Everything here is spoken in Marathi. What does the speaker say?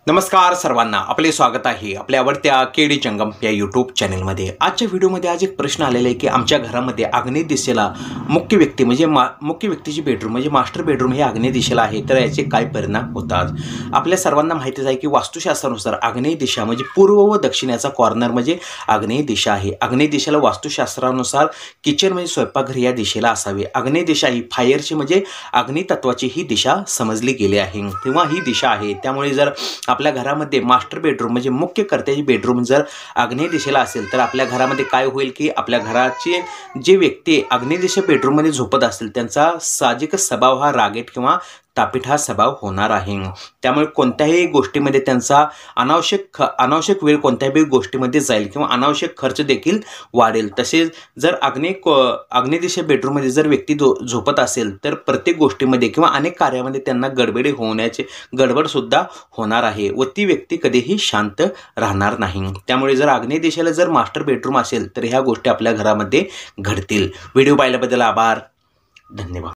नमस्कार सर्वांना, आपले स्वागत आहे आपल्या आवडत्या केडी जंगम या यूट्यूब चॅनलमध्ये। आजच्या व्हिडिओमध्ये आज एक प्रश्न आलेला आहे की आमच्या घरामध्ये आग्नेय दिशेला मुख्य व्यक्ती म्हणजे मुख्य व्यक्तीची बेडरूम म्हणजे मास्टर बेडरूम हे आग्नेय दिशेला आहे, तर याचे काय परिणाम होतात। आपल्या सर्वांना माहितीच आहे की वास्तुशास्त्रानुसार आग्नेय दिशा म्हणजे पूर्व व दक्षिणेचा कॉर्नर म्हणजे आग्नेय दिशा आहे। आग्नेय दिशेला वास्तुशास्त्रानुसार किचन म्हणजे स्वयंपाकघर या दिशेला असावे। आग्नेय दिशा ही फायरची म्हणजे अग्नी तत्वाची ही दिशा समजली गेली आहे किंवा ही दिशा आहे। त्यामुळे जर आपल्या घरामध्ये मास्टर बेडरूम म्हणजे मुख्य कर्त्याची बेडरूम जर आग्नेय दिशेला असेल तर आपल्या घरामध्ये काय होईल की आपल्या घराचे जे व्यक्ती आग्नेय दिशा बेडरूम मध्ये झोपत असतील त्यांचा साहजिक स्वभाव हा रागीट किंवा तापीट हा स्वभाव होणार आहे। त्यामुळे कोणत्याही गोष्टीमध्ये त्यांचा अनावश्यक वेळ कोणत्याही गोष्टीमध्ये जाईल किंवा अनावश्यक खर्च देखील वाढेल। तसेच जर आग्नेय दिशा बेडरूम मध्ये जर व्यक्ती झोपत असेल तर प्रत्येक गोष्टीमध्ये किंवा अनेक कार्यामध्ये त्यांना गडबड सुद्धा होणार आहे व ती व्यक्ती कधीही शांत राहणार नाही। त्यामुळे जर आग्नेय दिशेला जर मास्टर बेडरूम असेल तर ह्या गोष्टी आपल्या घरामध्ये घडतील। व्हिडिओ पाहिल्याबद्दल आभार, धन्यवाद।